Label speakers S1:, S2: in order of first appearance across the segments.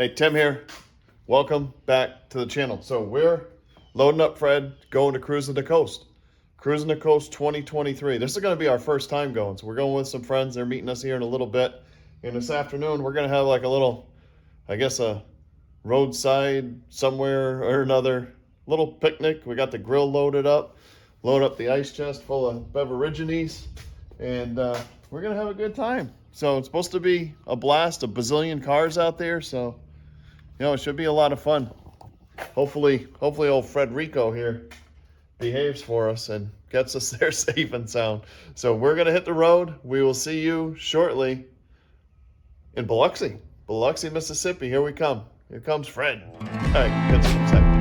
S1: Hey, Tim here. Welcome back to the channel. So we're loading up Fred, going to Cruising the Coast. Cruising the Coast 2023. This is going to be our first time going. So we're going with some friends. They're meeting us here in a little bit. And this afternoon, we're going to have like a little, I guess, a roadside somewhere or another little picnic. We got the grill loaded up. Load up the ice chest full of beverages. And we're going to have a good time. So it's supposed to be a blast, a bazillion cars out there. So it should be a lot of fun. Hopefully old Frederico here behaves for us and gets us there safe and sound. So we're going to hit the road. We will see you shortly in Biloxi, Mississippi. Here we come. Here comes Fred. All right, catch you in a second.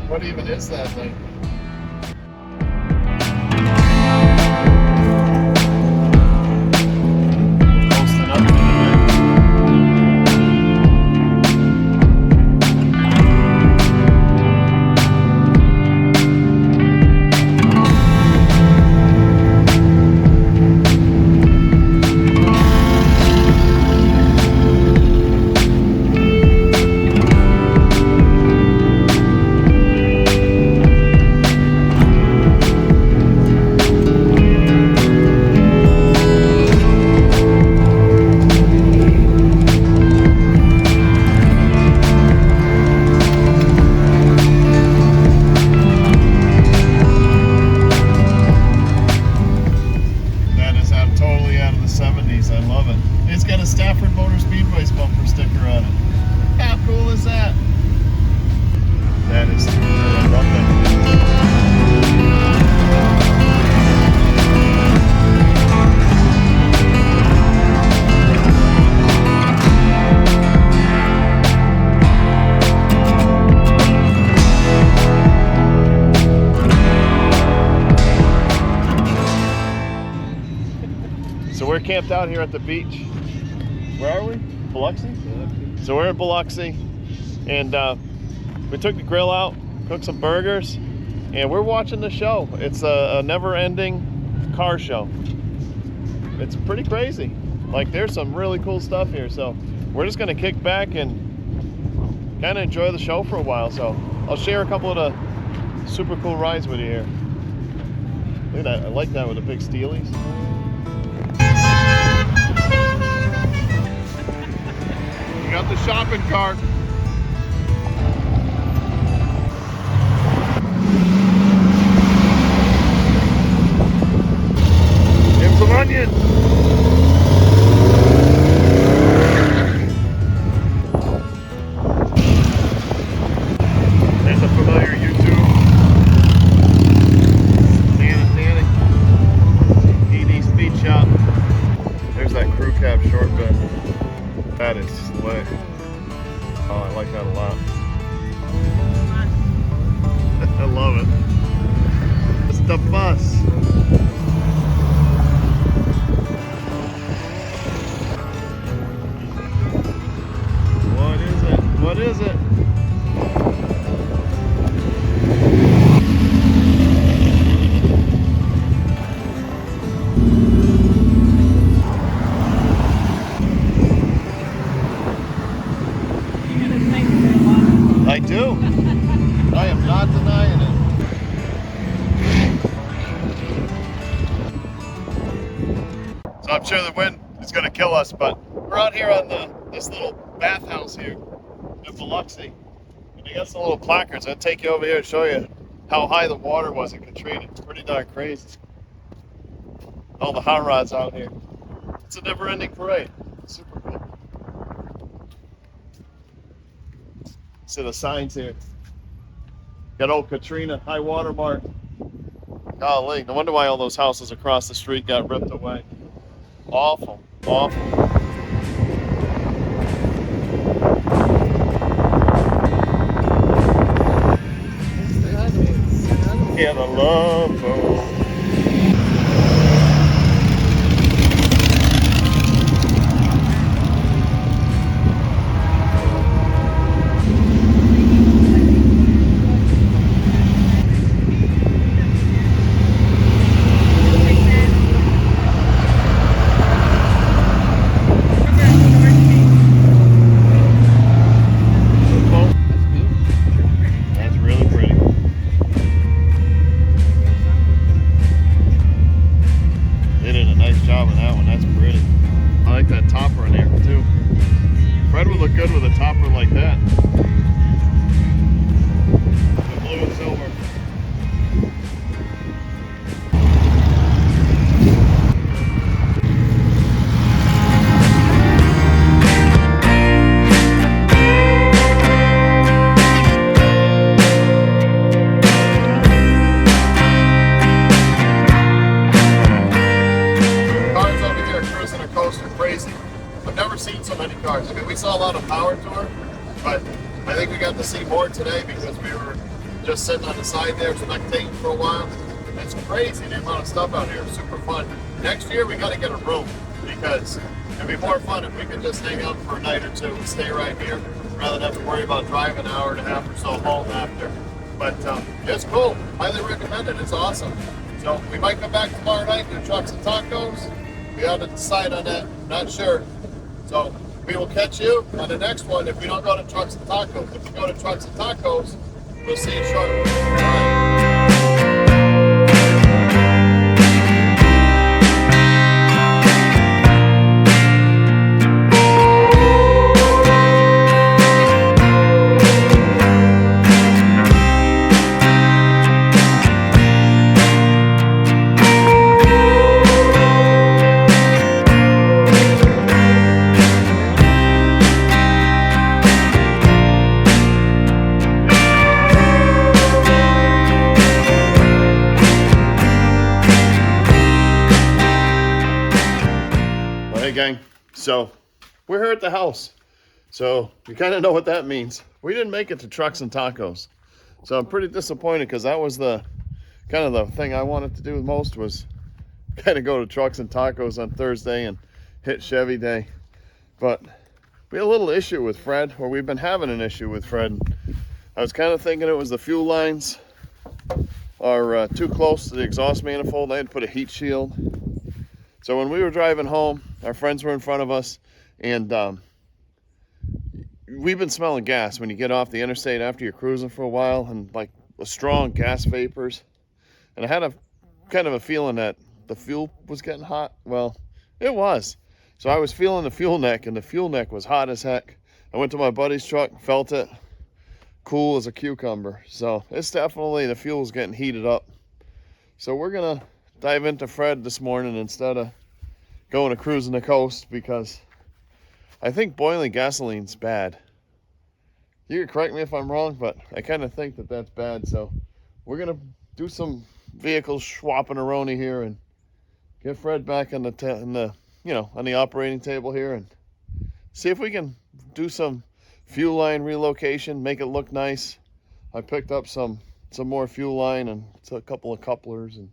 S1: What even is that thing? Posting up in a we're camped out here at the beach. Where are we? Biloxi? So we're in Biloxi, and we took the grill out, cooked some burgers, and we're watching the show. It's a never-ending car show. It's pretty crazy. Like, there's some really cool stuff here. So we're just gonna kick back and kind of enjoy the show for a while. So I'll share a couple of the super cool rides with you here. Look at that, I like that with the big steelies. We got the shopping cart. Get some onions. There's a familiar YouTube. Nanny. ED Speed Shop. There's that crew cab short bed. That is slick. Oh, I like that a lot. I love it. It's the bus. What is it? What is it? I do. I am not denying it. So I'm sure the wind is going to kill us, but we're out here on this little bathhouse here in Biloxi. And they got some little placards. I'll take you over here and show you how high the water was in Katrina. It's pretty darn crazy. All the hot rods out here. It's a never-ending parade. It's super cool. See the signs here. Got old Katrina high water mark. Golly, no wonder why all those houses across the street got ripped away. Awful, awful. Yeah, the love boat. Good with a topper like that. The blue and silver. Cars over here cruising the coast are crazy. I've never seen so many cars. I mean, we saw a lot of power tour, but I think we got to see more today because we were just sitting on the side there spectating for a while. It's crazy the amount of stuff out here. Super fun. Next year we got to get a room because it'd be more fun if we could just hang out for a night or two and stay right here rather than have to worry about driving an hour and a half or so home after. But it's cool. Highly recommend it. It's awesome. So we might come back tomorrow night and do trucks and tacos. We have to decide on that. Not sure. So we will catch you on the next one if we don't go to Trucks and Tacos. If we go to Trucks and Tacos, we'll see you shortly. All right. Hey gang, so we're here at the house. So you kind of know what that means. We didn't make it to Trucks and Tacos. So I'm pretty disappointed because that was the kind of the thing I wanted to do most was kind of go to Trucks and Tacos on Thursday and hit Chevy Day. But we had a little issue with Fred, or we've been having an issue with Fred. I was kind of thinking it was the fuel lines are too close to the exhaust manifold. I had to put a heat shield. So when we were driving home, our friends were in front of us, and we've been smelling gas when you get off the interstate after you're cruising for a while, and like a strong gas vapors. And I had a kind of a feeling that the fuel was getting hot. Well, it was. So I was feeling the fuel neck, and the fuel neck was hot as heck. I went to my buddy's truck, felt it, cool as a cucumber. So it's definitely, the fuel's getting heated up. So we're gonna dive into Fred this morning instead of going to cruising the coast, because I think boiling gasoline's bad. You can correct me if I'm wrong, but I kind of think that that's bad. So we're gonna do some vehicle swapping-a-roni here and get Fred back on the on the operating table here and see if we can do some fuel line relocation, make it look nice. I picked up some more fuel line and a couple of couplers, and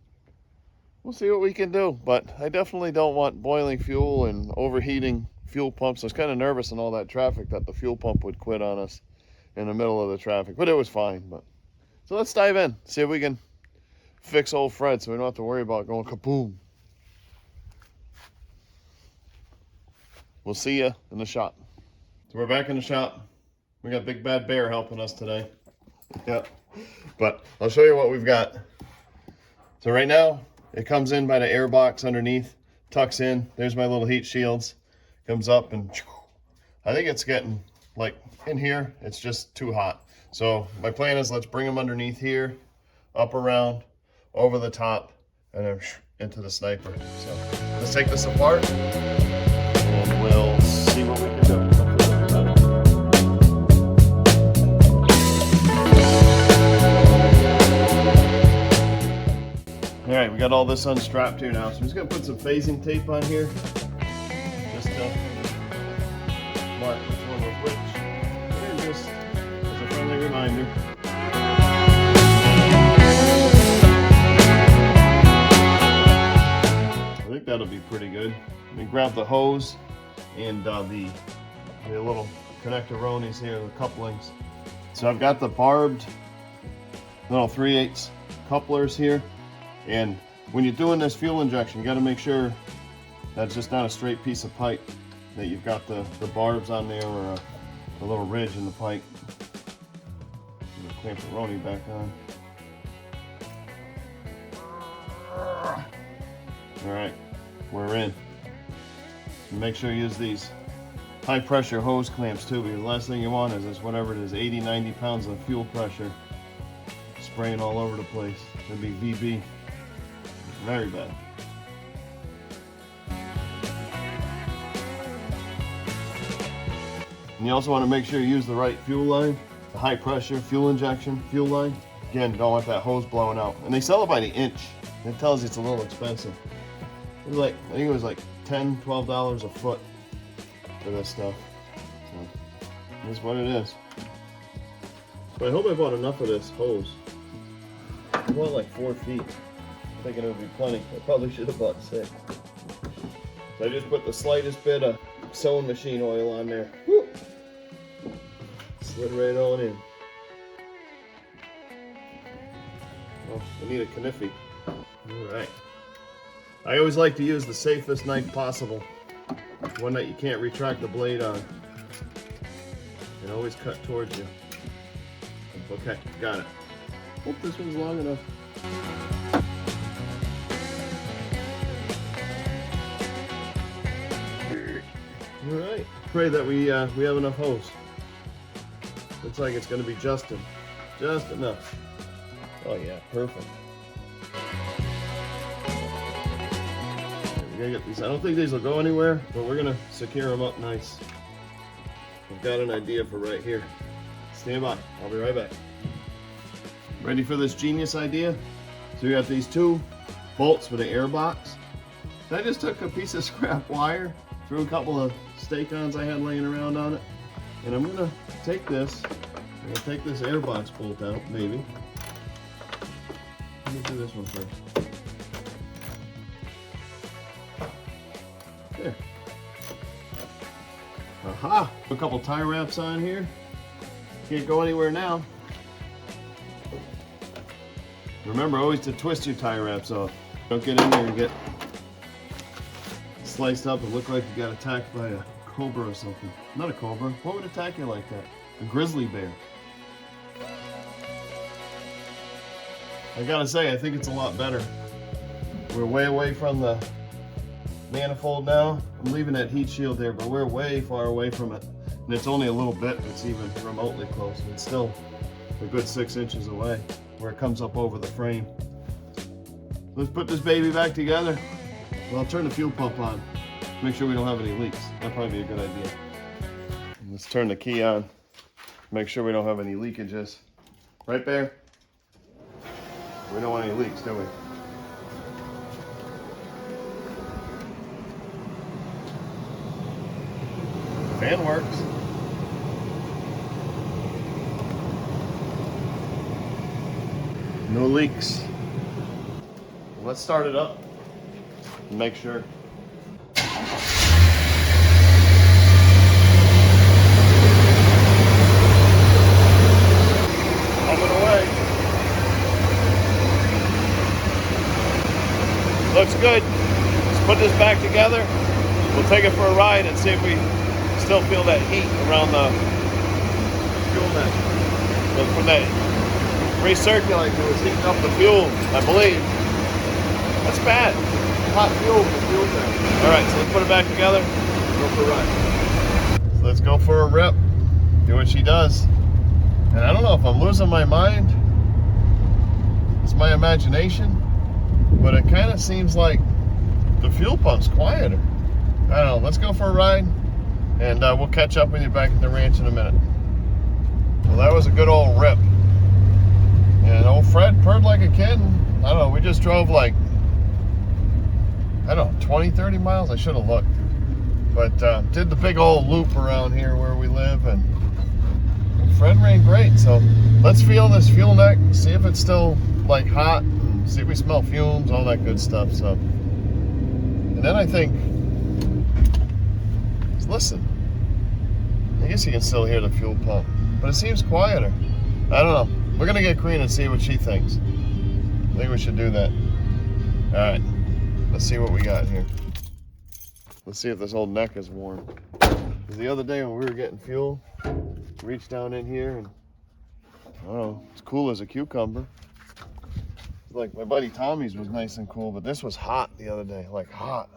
S1: we'll see what we can do. But I definitely don't want boiling fuel and overheating fuel pumps. I was kind of nervous in all that traffic that the fuel pump would quit on us in the middle of the traffic, but it was fine. But so let's dive in, see if we can fix old Fred so we don't have to worry about going kaboom. We'll see you in the shop. So we're back in the shop. We got Big Bad Bear helping us today. Yep. But I'll show you what we've got. So right now, it comes in by the air box underneath, tucks in. There's my little heat shields. Comes up and I think it's getting like in here, it's just too hot. So my plan is let's bring them underneath here, up around, over the top, and then into the Sniper. So let's take this apart and we'll see what we can do. got all this unstrapped here now, so I'm just gonna put some phasing tape on here, just to mark which one was which, and just as a friendly reminder. I think that'll be pretty good. Let me grab the hose and the little connector-ronies here, the couplings. So I've got the barbed little 3/8 couplers here, and when you're doing this fuel injection, you got to make sure that's just not a straight piece of pipe, that you've got the barbs on there or a little ridge in the pipe. Clamp the roni back on. All right, we're in. Make sure you use these high pressure hose clamps too, because the last thing you want is this, whatever it is, 80-90 pounds of fuel pressure spraying all over the place. It'd be VB. Very bad. And you also want to make sure you use the right fuel line, the high pressure fuel injection fuel line. Again, don't want that hose blowing out. And they sell it by the inch. It tells you it's a little expensive. It was like, I think it was like $10, $12 a foot for this stuff. So, that's what it is. But I hope I bought enough of this hose. I bought like 4 feet. I'm thinking it would be plenty. I probably should have bought 6. So I just put the slightest bit of sewing machine oil on there. Woo! Slid right on in. Oh, I need a knife. Alright. I always like to use the safest knife possible. One that you can't retract the blade on. And always cut towards you. Okay, got it. Hope this one's long enough. Alright, pray that we have enough hose. Looks like it's going to be just enough. Oh yeah, perfect. We're gonna get these. I don't think these will go anywhere, but we're gonna secure them up nice. I've got an idea for right here. Stand by. I'll be right back. Ready for this genius idea? So we got these 2 bolts for the air box. I just took a piece of scrap wire, threw a couple of stake-ons I had laying around on it, and I'm gonna take this. I'm gonna take this air box bolt out, maybe. Let me do this one first. There. Aha! A couple tie wraps on here. Can't go anywhere now. Remember always to twist your tie wraps off. Don't get in there and get sliced up and look like you got attacked by a cobra or something. Not a cobra. What would attack you like that? A grizzly bear. I gotta say, I think it's a lot better. We're way away from the manifold now. I'm leaving that heat shield there, but we're way far away from it. And it's only a little bit that's even remotely close. It's still a good 6 inches away where it comes up over the frame. Let's put this baby back together. Well, I'll turn the fuel pump on. Make sure we don't have any leaks. That'd probably be a good idea. Let's turn the key on. Make sure we don't have any leakages. Right, Bear? We don't want any leaks, do we? Fan works. No leaks. Let's start it up and make sure. Pumping away. Looks good. Let's put this back together. We'll take it for a ride and see if we still feel that heat around the fuel neck. But from that recirculating, it was heating up the fuel, I believe. That's bad. Hot fuel for fuel tank. All right, so let's put it back together. Go for a ride. So let's go for a rip. Do what she does. And I don't know if I'm losing my mind. It's my imagination. But it kind of seems like the fuel pump's quieter. I don't know. Let's go for a ride. And we'll catch up with you back at the ranch in a minute. Well, that was a good old rip. And old Fred purred like a kid. I don't know, we just drove like I don't know, 20, 30 miles? I should have looked. But did the big old loop around here where we live, and Fred ran great. So let's feel this fuel neck, see if it's still like hot, and see if we smell fumes, all that good stuff. So, and then I think, listen, I guess you can still hear the fuel pump, but it seems quieter. I don't know. We're gonna get Queen and see what she thinks. I think we should do that. All right, let's see what we got here. Let's see if this old neck is warm. Because the other day when we were getting fuel, reached down in here and, I don't know, it's cool as a cucumber. Like my buddy Tommy's was nice and cool, but this was hot the other day, like hot.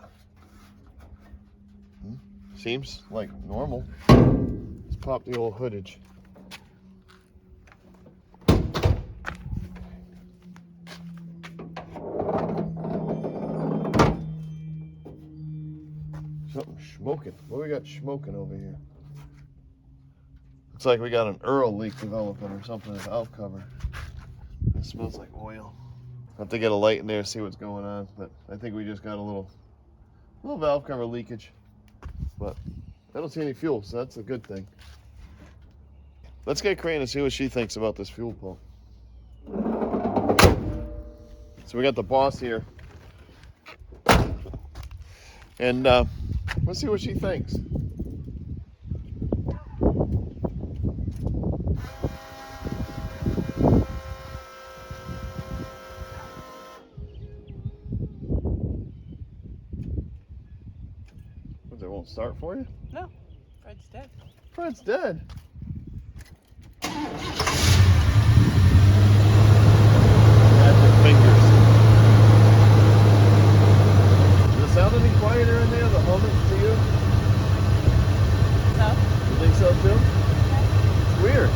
S1: Seems like normal. Let's pop the old hoodage. Something smoking. What we got smoking over here? Looks like we got an Earl leak developing or something in the valve cover. It smells like oil. I have to get a light in there and see what's going on, but I think we just got a little valve cover leakage. But I don't see any fuel, so that's a good thing. Let's get Crane and see what she thinks about this fuel pump. So we got the boss here. And let's see what she thinks. What, it won't start for you?
S2: No, Fred's dead.
S1: Fred's dead. Fingers. Does it sound any quieter in there, the humming to you?
S2: No.
S1: You think so too? It's weird.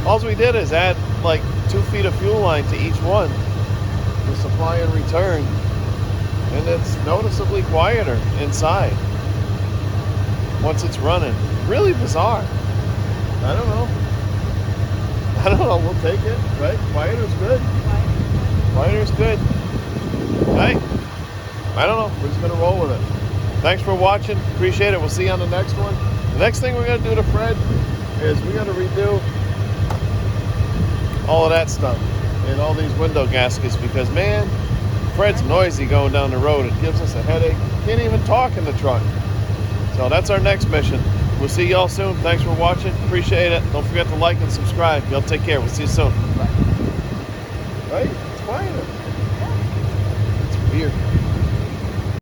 S1: All we did is add like 2 feet of fuel line to each one, the supply and return, and it's noticeably quieter inside once it's running. Really bizarre. I don't know. We'll take it, right? Quieter's good. Quieter's good. Right? I don't know. We're just going to roll with it. Thanks for watching. Appreciate it. We'll see you on the next one. The next thing we're going to do to Fred is we're going to redo all of that stuff and all these window gaskets because, man, Fred's noisy going down the road. It gives us a headache. Can't even talk in the truck. So that's our next mission. We'll see y'all soon. Thanks for watching. Appreciate it. Don't forget to like and subscribe. Y'all take care. We'll see you soon. Bye. Right? It's quiet.